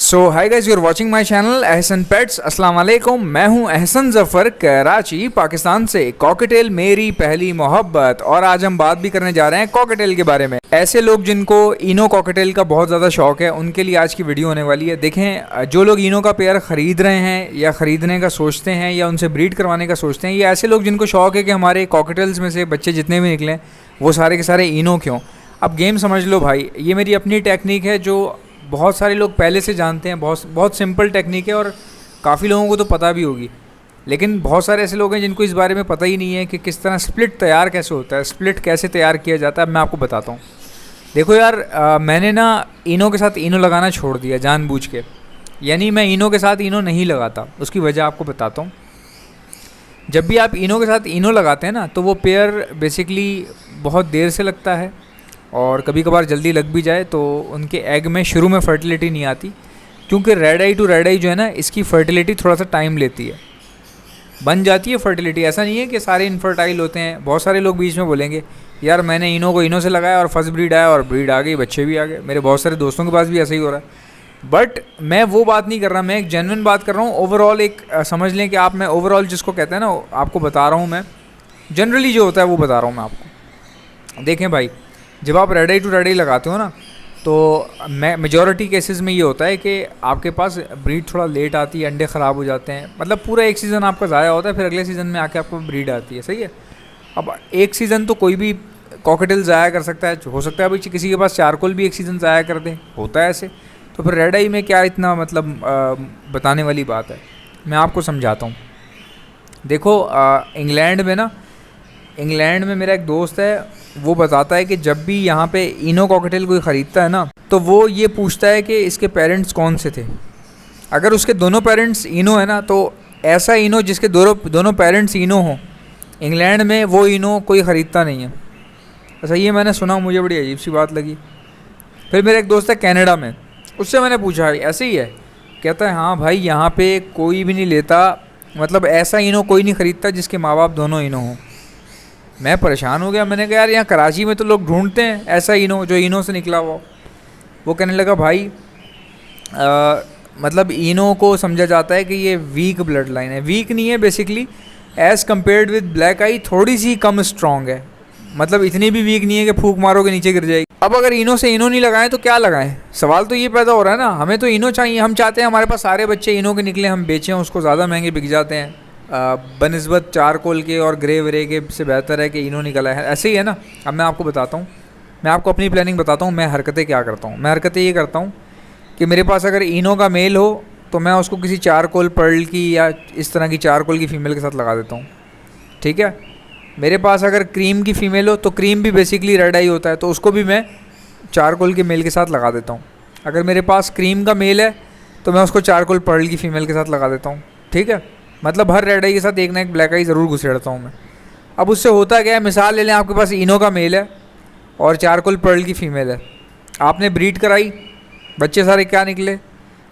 So hi guys, you are watching my channel Ehsan pets. अस्सलाम वालेकुम। मैं हूं एहसन जफर, कराची पाकिस्तान से। कॉकटेल मेरी पहली मोहब्बत। और आज हम बात भी करने जा रहे हैं कॉकटेल के बारे में। ऐसे लोग जिनको इनो कॉकटेल का बहुत ज़्यादा शौक है उनके लिए आज की वीडियो होने वाली है। देखें, जो लोग इनो का पेयर ख़रीद रहे हैं या ख़रीदने का सोचते हैं या उनसे ब्रीड करवाने का सोचते हैं, या ऐसे लोग जिनको शौक है कि हमारे कॉकटेल्स में से बच्चे जितने भी निकलें वो सारे के सारे इनो क्यों। अब गेम समझ लो भाई, ये मेरी अपनी टेक्निक है जो बहुत सारे लोग पहले से जानते हैं। बहुत सिंपल टेक्निक है और काफ़ी लोगों को तो पता भी होगी, लेकिन बहुत सारे ऐसे लोग हैं जिनको इस बारे में पता ही नहीं है कि किस तरह स्प्लिट तैयार कैसे होता है, स्प्लिट कैसे तैयार किया जाता है। मैं आपको बताता हूँ। देखो यार, मैंने ना इनो के साथ इनो लगाना छोड़ दिया जानबूझ के। यानी मैं इनो के साथ इनो नहीं लगाता। उसकी वजह आपको बताता हूँ। जब भी आप इनो के साथ इनो लगाते हैं ना, तो वो पेयर बेसिकली बहुत देर से लगता है और कभी कभार जल्दी लग भी जाए तो उनके एग में शुरू में फर्टिलिटी नहीं आती, क्योंकि रेड आई टू रेड आई जो है ना, इसकी फर्टिलिटी थोड़ा सा टाइम लेती है। बन जाती है फर्टिलिटी, ऐसा नहीं है कि सारे इनफर्टाइल होते हैं। बहुत सारे लोग बीच में बोलेंगे यार मैंने इनो को इनो से लगाया और फर्स्ट ब्रीड आया और ब्रीड आ गई, बच्चे भी आ गए। मेरे बहुत सारे दोस्तों के पास भी ऐसा ही हो रहा है। बट मैं वो बात नहीं कर रहा, मैं एक जेन्युइन बात कर रहा हूँ। ओवरऑल एक समझ लें कि आप, मैं ओवरऑल जिसको कहते हैं ना, आपको बता रहा हूँ। मैं जनरली जो होता है वो बता रहा हूँ मैं आपको। देखें भाई, जब आप रेड आई टू रेड आई लगाते हो ना, तो मेजॉरिटी केसेस में ये होता है कि आपके पास ब्रीड थोड़ा लेट आती है, अंडे ख़राब हो जाते हैं। मतलब पूरा एक सीज़न आपका ज़ाया होता है, फिर अगले सीज़न में आके आपको ब्रीड आती है। सही है। अब एक सीज़न तो कोई भी कॉकटेल ज़ाया कर सकता है। हो सकता है भाई किसी के पास चारकोल भी एक सीज़न ज़ाया कर दें, होता है ऐसे। तो फिर रेड आई में क्या इतना मतलब बताने वाली बात है। मैं आपको समझाता हूँ। देखो, इंग्लैंड में मेरा एक दोस्त है, वो बताता है कि जब भी यहाँ पे इनो कॉकटेल कोई ख़रीदता है ना, तो वो ये पूछता है कि इसके पेरेंट्स कौन से थे। अगर उसके दोनों पेरेंट्स इनो है ना, तो ऐसा इनो जिसके दोनों पेरेंट्स इनो हों, इंग्लैंड में वो इनो कोई ख़रीदता नहीं है। ऐसा ये मैंने सुना, मुझे बड़ी अजीब सी बात लगी। फिर मेरा एक दोस्त है कनाडा में, उससे मैंने पूछा ऐसे ही है। कहता है हाँ भाई, यहाँ पर कोई भी नहीं लेता, मतलब ऐसा इनो कोई नहीं ख़रीदता जिसके माँ बाप दोनों इनो हों। मैं परेशान हो गया। मैंने कहा यार, यहाँ कराची में तो लोग ढूंढते हैं ऐसा इनो जो इनो से निकला हुआ। वो कहने लगा भाई, मतलब इनो को समझा जाता है कि ये वीक ब्लड लाइन है। वीक नहीं है, basically as compared with black eye थोड़ी सी कम स्ट्रॉन्ग है। मतलब इतनी भी वीक नहीं है कि फूंक मारो के नीचे गिर जाएगी। अब अगर इनो से इनो नहीं लगाएं तो क्या लगाएं? सवाल तो ये पैदा हो रहा है ना। हमें तो इनो चाहिए, हम चाहते हैं हमारे पास सारे बच्चे इनो के निकले, हम बेचें, उसको ज़्यादा महंगे बिक जाते हैं। बनिस्बत चारकोल के और ग्रे वरे के से बेहतर है कि इनो निकला है। ऐसे ही है ना। अब मैं आपको बताता हूँ, मैं आपको अपनी प्लानिंग बताता हूँ। मैं हरकतें क्या करता हूँ। मैं हरकतें ये करता हूँ कि मेरे पास अगर इनो का मेल हो तो मैं उसको किसी चारकोल पर्ल की या इस तरह की चारकोल की फ़ीमेल के साथ लगा देता हूँ। ठीक है। मेरे पास अगर क्रीम की फ़ीमेल हो, तो क्रीम भी बेसिकली रेड आई होता है, तो उसको भी मैं चारकोल के मेल के साथ लगा देता हूँ। अगर मेरे पास क्रीम का मेल है तो मैं उसको चारकोल पर्ल की फ़ीमेल के साथ लगा देता हूँ। ठीक है। मतलब हर रेड आई के साथ एक ना एक ब्लैक आई ज़रूर घुसेड़ता हूँ मैं। अब उससे होता क्या है, मिसाल ले लें, आपके पास इनो का मेल है और चारकोल पर्ल की फ़ीमेल है। आपने ब्रीड कराई, बच्चे सारे क्या निकले?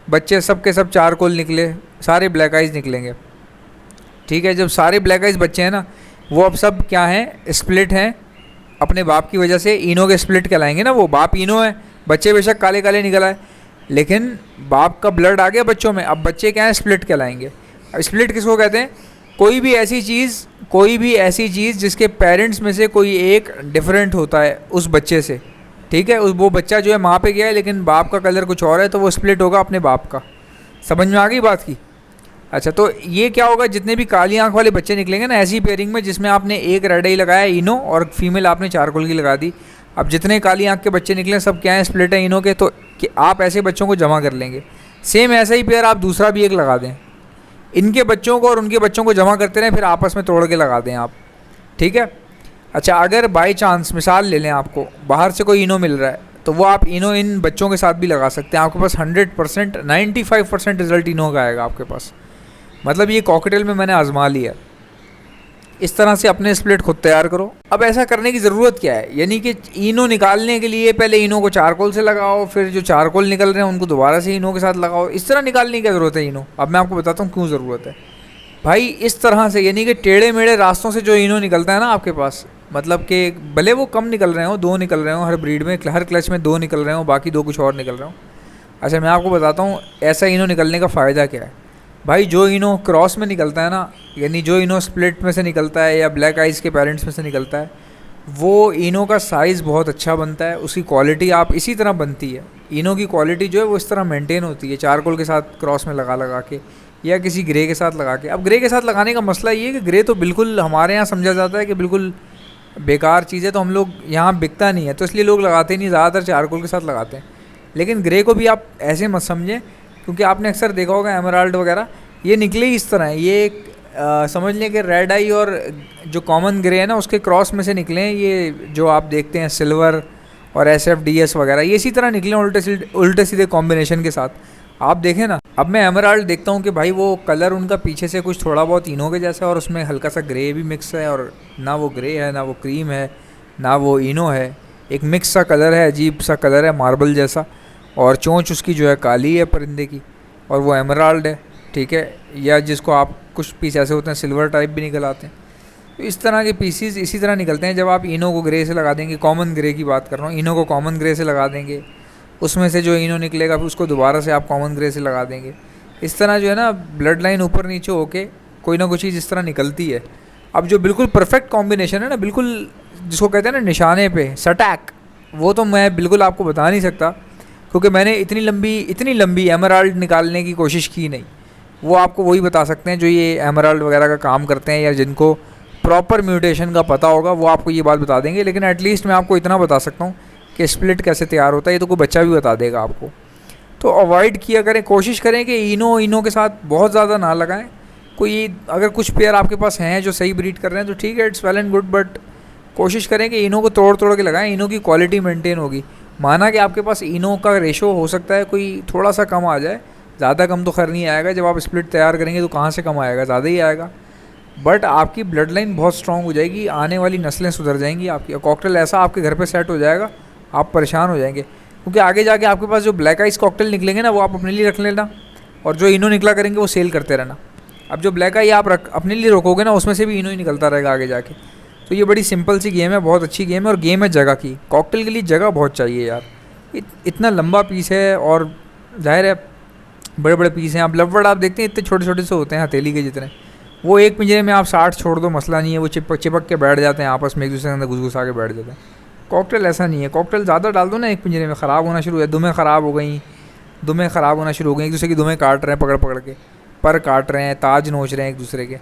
बच्चे सब के सब चारकोल निकले, सारे ब्लैक आइज़ निकलेंगे। ठीक है। जब सारे ब्लैक आइज़ बच्चे हैं ना, वो अब सब क्या हैं? स्प्लिट हैं अपने बाप की वजह से। इनो के स्प्लिट कहलाएंगे ना। वो बाप इनो है, बच्चे बेशक काले काले निकल आए, लेकिन बाप का ब्लड आ गया बच्चों में। अब बच्चे क्या हैं? स्प्लिट कहलाएंगे। स्प्लिट किसको कहते हैं? कोई भी ऐसी चीज़ जिसके पेरेंट्स में से कोई एक डिफरेंट होता है उस बच्चे से। ठीक है। वो बच्चा जो है माँ पे गया है लेकिन बाप का कलर कुछ और है, तो वो स्प्लिट होगा अपने बाप का। समझ में आ गई बात की? अच्छा, तो ये क्या होगा, जितने भी काली आँख वाले बच्चे निकलेंगे ना ऐसी पेयरिंग में, जिसमें आपने एक रेड आई लगाया इनो और फीमेल आपने चारकोल की लगा दी, अब जितने काली आँख के बच्चे निकले सब क्या है? स्प्लिट है इनो के। तो कि आप ऐसे बच्चों को जमा कर लेंगे। सेम ऐसा ही पेयर आप दूसरा भी एक लगा दें, इनके बच्चों को और उनके बच्चों को जमा करते रहें, फिर आपस में तोड़ के लगा दें आप। ठीक है। अच्छा, अगर बाय चांस मिसाल ले लें, आपको बाहर से कोई इनो मिल रहा है, तो वो आप इनो इन बच्चों के साथ भी लगा सकते हैं। आपके पास 100% 95% रिजल्ट इनो का आएगा आपके पास। मतलब ये कॉकटेल में मैंने आजमा लिया। इस तरह से अपने स्प्लिट खुद तैयार करो। अब ऐसा करने की ज़रूरत क्या है? यानी कि इनो निकालने के लिए पहले इनो को चारकोल से लगाओ, फिर जो चारकोल निकल रहे हैं उनको दोबारा से इनो के साथ लगाओ। इस तरह निकालने की क्या ज़रूरत है इनो? अब मैं आपको बताता हूँ क्यों ज़रूरत है भाई। इस तरह से, यानी कि टेढ़े मेढ़े रास्तों से जो इनो निकलता है ना आपके पास, मतलब कि भले वो कम निकल रहे हो, 2 निकल रहे हो हर ब्रीड में, हर क्लच में 2 निकल रहे हो, बाकी 2 कुछ और निकल रहे हो, अच्छा मैं आपको बताता हूँ ऐसा इनो निकलने का फ़ायदा क्या है। भाई जो इनो क्रॉस में निकलता है ना, यानी जो इनो स्प्लिट में से निकलता है या ब्लैक आइज़ के पेरेंट्स में से निकलता है, वो इनो का साइज़ बहुत अच्छा बनता है, उसकी क्वालिटी आप इसी तरह बनती है। इनो की क्वालिटी जो है वो इस तरह मेंटेन होती है चारकोल के साथ क्रॉस में लगा लगा के या किसी ग्रे के साथ लगा के। अब ग्रे के साथ लगाने का मसला ये है कि ग्रे तो बिल्कुल हमारे यहाँ समझा जाता है कि बिल्कुल बेकार चीज़ है, तो हम लोग यहाँ बिकता नहीं है, तो इसलिए लोग लगाते नहीं, ज़्यादातर चारकोल के साथ लगाते हैं। लेकिन ग्रे को भी आप ऐसे मत समझें, क्योंकि आपने अक्सर देखा होगा एमराल्ड वगैरह ये निकले ही इस तरह हैं। ये एक समझ लें कि रेड आई और जो कॉमन ग्रे है ना उसके क्रॉस में से निकले हैं। ये जो आप देखते हैं सिल्वर और SFDS वगैरह, ये इसी तरह निकले उल्टे सीधे कॉम्बिनेशन के साथ। आप देखें ना, अब मैं एमराल्ड देखता हूँ कि भाई वो कलर उनका पीछे से कुछ थोड़ा बहुत इनो के जैसा है और उसमें हल्का सा ग्रे भी मिक्स है, और ना वो ग्रे है ना वो क्रीम है ना वो इनो है, एक मिक्स सा कलर है, अजीब सा कलर है मार्बल जैसा, और चोंच उसकी जो है काली है परिंदे की, और वो एमराल्ड है, ठीक है। या जिसको आप कुछ पीस ऐसे होते हैं सिल्वर टाइप भी निकल आते हैं। तो इस तरह के पीसीज इसी तरह निकलते हैं। जब आप इनो को ग्रे से लगा देंगे, कॉमन ग्रे की बात कर रहा हूँ, इनो को कॉमन ग्रे से लगा देंगे, उसमें से जो इनो निकलेगा फिर उसको दोबारा से आप कॉमन ग्रे से लगा देंगे। इस तरह जो है ना ब्लड लाइन ऊपर नीचे होके कोई ना कोई चीज़ इस तरह निकलती है। अब जो बिल्कुल परफेक्ट कॉम्बिनेशन है ना, बिल्कुल जिसको कहते हैं ना निशाने पे सटैक, वो तो मैं बिल्कुल आपको बता नहीं सकता, क्योंकि मैंने इतनी लंबी एमराल्ड निकालने की कोशिश की नहीं। वो आपको वही बता सकते हैं जो ये एमराल्ड वगैरह का काम करते हैं या जिनको प्रॉपर म्यूटेशन का पता होगा, वो आपको ये बात बता देंगे। लेकिन एटलीस्ट मैं आपको इतना बता सकता हूँ कि स्प्लिट कैसे तैयार होता है, ये तो कोई बच्चा भी बता देगा आपको। तो अवॉइड किया करें, कोशिश करें कि इनो के साथ बहुत ज़्यादा ना लगाएं। कोई अगर कुछ पेयर आपके पास हैं जो सही ब्रीड कर रहे हैं तो ठीक है, it's well and good, but कोशिश करें कि इनो को तोड़ तोड़ के लगाएं, इनो की क्वालिटी मेंटेन होगी। माना कि आपके पास इनो का रेशो हो सकता है कोई थोड़ा सा कम आ जाए, ज़्यादा कम तो खैर नहीं आएगा, जब आप स्प्लिट तैयार करेंगे तो कहाँ से कम आएगा, ज़्यादा ही आएगा, बट आपकी ब्लड लाइन बहुत स्ट्रॉन्ग हो जाएगी, आने वाली नस्लें सुधर जाएंगी आपकी, कॉकटेल ऐसा आपके घर पे सेट हो जाएगा, आप परेशान हो जाएंगे। क्योंकि आगे जाके आपके पास जो ब्लैक आइस कॉकटेल निकलेंगे ना वो आप अपने लिए रख लेना, और जो इनो निकला करेंगे वो सेल करते रहना। अब जो ब्लैक आई आप अपने लिए रोकोगे ना उसमें से भी इनो ही निकलता रहेगा आगे जाके। तो ये बड़ी सिंपल सी गेम है, बहुत अच्छी गेम है, और गेम है जगह की। कॉकटेल के लिए जगह बहुत चाहिए यार, इतना लंबा पीस है और जाहिर है बड़े बड़े पीस हैं। आप लवबर्ड आप देखते हैं इतने छोटे छोटे से होते हैं हथेली के जितने, वो एक पिंजरे में आप 60 छोड़ दो मसला नहीं है, वो चिपक के बैठ जाते हैं आपस में, एक दूसरे के अंदर घुस के बैठ जाते हैं। कॉकटेल ऐसा नहीं है, कॉकटेल ज़्यादा डाल दो ना एक पिंजरे में ख़राब होना शुरू है, दुमें ख़राब हो गई, दुमें ख़राब होना शुरू हो गई, एक दूसरे की दुमें काट रहे हैं पकड़ पकड़ के, पर काट रहे हैं, ताज नोच रहे हैं एक दूसरे के।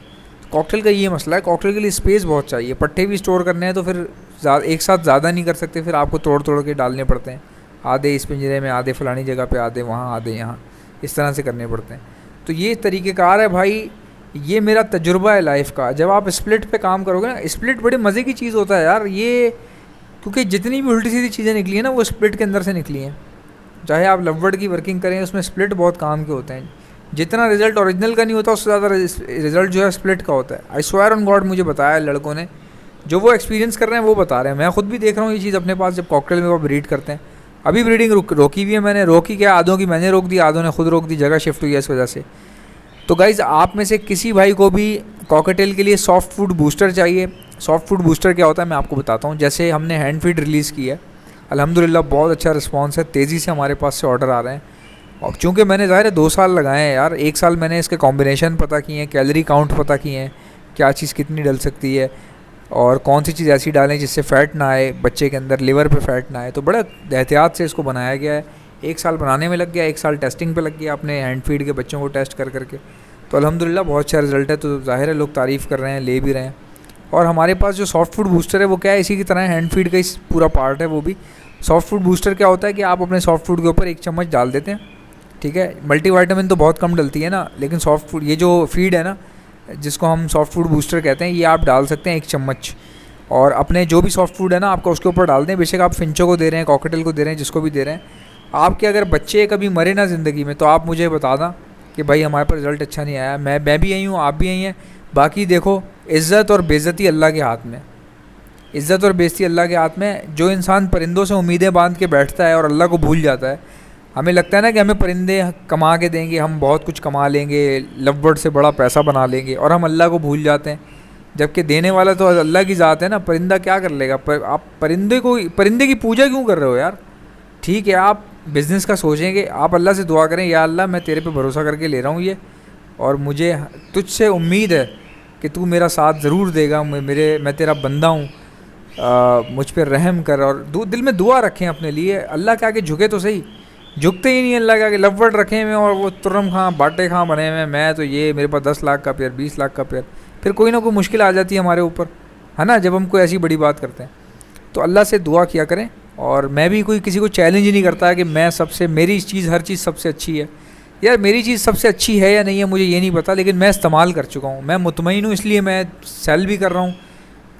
कॉकटेल का ये मसला है, कॉकटेल के लिए स्पेस बहुत चाहिए, पट्टे भी स्टोर करने हैं तो फिर एक साथ ज़्यादा नहीं कर सकते, फिर आपको तोड़ तोड़ के डालने पड़ते हैं, आधे इस पिंजरे में, आधे फलानी जगह पे, आधे वहाँ, आधे यहाँ, इस तरह से करने पड़ते हैं। तो ये तरीक़ेकार है भाई, ये मेरा तजुर्बा है लाइफ का। जब आप स्प्लिट पे काम करोगे ना, स्प्लिट बड़े मज़े की चीज़ होता है यार ये, क्योंकि जितनी भी उल्टी सीधी चीज़ें निकली हैं ना वो स्प्लिट के अंदर से निकली हैं। चाहे आप लवबर्ड की वर्किंग करें, उसमें स्प्लिट बहुत काम के होते हैं। जितना रिजल्ट ओरिजिनल का नहीं होता उससे ज़्यादा रिजल्ट जो है स्प्लिट का होता है। आई स्वेयर ऑन गॉड, मुझे बताया लड़कों ने, जो वो एक्सपीरियंस कर रहे हैं वो बता रहे हैं, मैं खुद भी देख रहा हूँ ये चीज़ अपने पास, जब कॉकटेल में वो ब्रीड करते हैं। अभी ब्रीडिंग रोकी हुई है मैंने, रोकी क्या, आधों की मैंने रोक दी, आधों ने खुद रोक दी, जगह शिफ्ट हुई है इस वजह से। तो गाइज़ आप में से किसी भाई को भी कॉकटेल के लिए सॉफ्ट फूड बूस्टर चाहिए, सॉफ्ट फूड बूस्टर क्या होता है मैं आपको बताता हूँ। जैसे हमने हैंड फीड रिलीज़ की है, अल्हम्दुलिल्लाह बहुत अच्छा रिस्पांस है, तेज़ी से हमारे पास से ऑर्डर आ रहे हैं। और चूँकि मैंने ज़ाहिर है 2 साल लगाए हैं यार, 1 साल मैंने इसके कॉम्बिनेशन पता किए हैं, कैलोरी काउंट पता किए हैं, क्या चीज़ कितनी डल सकती है और कौन सी चीज़ ऐसी डालें जिससे फ़ैट ना आए बच्चे के अंदर, लिवर पे फ़ैट ना आए। तो बड़ा एहतियात से इसको बनाया गया है। 1 साल बनाने में लग गया, 1 साल टेस्टिंग पे लग गया अपने हैंड फीड के बच्चों को टेस्ट कर करके। तो अल्हम्दुलिल्लाह बहुत अच्छा रिज़ल्ट है। तो ज़ाहिर है लोग तारीफ़ कर रहे हैं, ले भी रहे हैं। और हमारे पास जो सॉफ्ट फूड बूस्टर है वो क्या है, इसी की तरह हैंड फीड का इस पूरा पार्ट है। वो भी सॉफ्ट फूड बूस्टर क्या होता है कि आप अपने सॉफ्ट फूड के ऊपर 1 चम्मच डाल देते हैं, ठीक है। मल्टीविटामिन तो बहुत कम डलती है ना, लेकिन सॉफ्ट फूड, ये जो फीड है ना जिसको हम सॉफ्ट फूड बूस्टर कहते हैं, ये आप डाल सकते हैं 1 चम्मच, और अपने जो भी सॉफ्ट फूड है ना आपका उसके ऊपर डाल दें। बेशक आप फिंचो को दे रहे हैं, कॉकटेल को दे रहे हैं, जिसको भी दे रहे हैं। आपके अगर बच्चे कभी मरे ना ज़िंदगी में तो आप मुझे बता दें कि भाई हमारे पर रिज़ल्ट अच्छा नहीं आया। मैं भी आई हूँ, आप भी आई हैं। बाकी देखो, इज़्ज़त और बेइज़्ज़ती अल्लाह के हाथ में, इज़्ज़त और बेइज़्ज़ती अल्लाह के हाथ में। जो इंसान परिंदों से उम्मीदें बांध के बैठता है और अल्लाह को भूल जाता है, हमें लगता है ना कि हमें परिंदे कमा के देंगे, हम बहुत कुछ कमा लेंगे, लवबर्ड से बड़ा पैसा बना लेंगे, और हम अल्लाह को भूल जाते हैं। जबकि देने वाला तो अल्लाह की ज़ात है ना। परिंदा क्या कर लेगा? आप परिंदे की पूजा क्यों कर रहे हो यार? ठीक है, आप बिज़नेस का सोचेंगे, आप अल्लाह से दुआ करें, या अल्लाह मैं तेरे पे भरोसा करके ले रहा हूँ ये, और मुझे तुझसे उम्मीद है कि तू मेरा साथ ज़रूर देगा, मैं तेरा बंदा हूँ, मुझ पर रहम कर। और दिल में दुआ रखें अपने लिए, अल्लाह के आगे झुके तो सही, झुकते ही नहीं अल्लाह के आगे, लवड़ रखे हुए और वो तुर्रम खां बाटे खां बने हुए, मैं तो ये मेरे पास 10 लाख का पेयर, 20 लाख का पेयर, फिर कोई ना कोई मुश्किल आ जाती है हमारे ऊपर, है ना, जब हम कोई ऐसी बड़ी बात करते हैं। तो अल्लाह से दुआ किया करें। और मैं भी कोई किसी को चैलेंज ही नहीं करता कि मैं सबसे, मेरी चीज़ हर चीज़ सबसे अच्छी है। यार मेरी चीज़ सबसे अच्छी है या नहीं है मुझे ये नहीं पता, लेकिन मैं इस्तेमाल कर चुका हूँ, मैं मुतमईन हूँ, इसलिए मैं सेल भी कर रहा हूँ,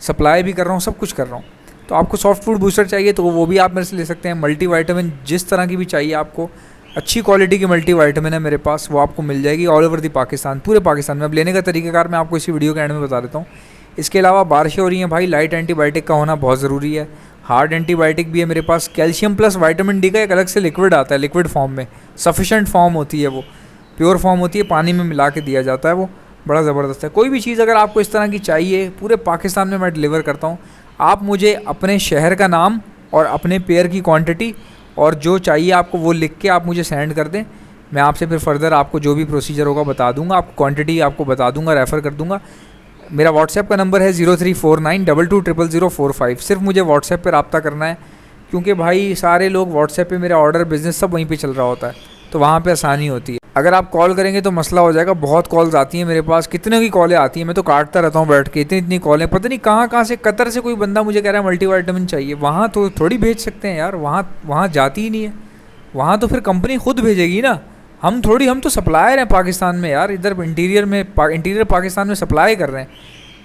सप्लाई भी कर रहा हूँ, सब कुछ कर रहा हूँ। तो आपको सॉफ्ट फूड बूस्टर चाहिए तो वो भी आप मेरे से ले सकते हैं। मल्टीविटामिन जिस तरह की भी चाहिए आपको, अच्छी क्वालिटी की मल्टीविटामिन है मेरे पास, वो आपको मिल जाएगी ऑल ओवर दी पाकिस्तान, पूरे पाकिस्तान में। अब लेने का तरीक़ाकार मैं आपको इसी वीडियो के एंड में बता देता हूँ। इसके अलावा बारिशें हो रही हैं भाई, लाइट एंटीबायोटिक का होना बहुत ज़रूरी है। हार्ड एंटीबायोटिक भी है मेरे पास। कैल्शियम प्लस विटामिन डी का एक अलग से लिक्विड आता है, लिक्विड फॉर्म में, सफिशेंट फॉर्म होती है वो, प्योर फॉर्म होती है, पानी में मिला के दिया जाता है, वो बड़ा ज़बरदस्त है। कोई भी चीज़ अगर आपको इस तरह की चाहिए, पूरे पाकिस्तान में मैं डिलीवर करता हूँ। आप मुझे अपने शहर का नाम और अपने पेयर की क्वांटिटी और जो चाहिए आपको वो लिख के आप मुझे सेंड कर दें, मैं आपसे फिर फर्दर आपको जो भी प्रोसीजर होगा बता दूंगा, आपको क्वांटिटी आपको बता दूंगा, रेफ़र कर दूंगा। मेरा व्हाट्सएप का नंबर है 0349220045। सिर्फ मुझे व्हाट्सएप पे रब्ता करना है, क्योंकि भाई सारे लोग व्हाट्सएप पे, मेरा ऑर्डर बिज़नेस सब वहीं पे चल रहा होता है, तो वहाँ पे आसानी होती है। अगर आप कॉल करेंगे तो मसला हो जाएगा। बहुत कॉल्स आती हैं मेरे पास, कितने की कॉलें आती हैं, मैं तो काटता रहता हूँ बैठ के, इतनी कॉलें, पता नहीं कहाँ से, कतर से कोई बंदा मुझे कह रहा है मल्टीविटामिन चाहिए। वहाँ तो थोड़ी भेज सकते हैं यार, वहाँ जाती ही नहीं है, वहाँ तो फिर कंपनी खुद भेजेगी ना, हम तो सप्लायर हैं पाकिस्तान में यार, इधर इंटीरियर पाकिस्तान में सप्लाई कर रहे हैं,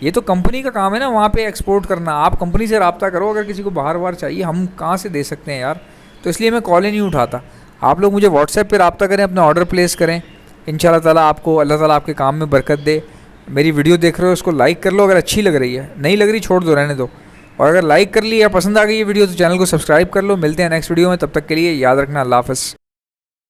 ये तो कंपनी का काम है ना वहाँ पे एक्सपोर्ट करना। आप कंपनी से रब्ता करो, अगर किसी को बाहर चाहिए, हम कहाँ से दे सकते हैं यार। तो इसलिए मैं कॉल ही नहीं उठाता। आप लोग मुझे व्हाट्सएप पे रब्ता करें, अपना ऑर्डर प्लेस करें, इंशाल्लाह ताला आपको अल्लाह ताला आपके काम में बरकत दे। मेरी वीडियो देख रहे हो उसको लाइक कर लो, अगर अच्छी लग रही है, नहीं लग रही छोड़ दो, रहने दो। और अगर लाइक कर ली या पसंद आ गई ये वीडियो तो चैनल को सब्सक्राइब कर लो। मिलते हैं नेक्स्ट वीडियो में, तब तक के लिए याद रखना, अल्लाह हाफ़िज़।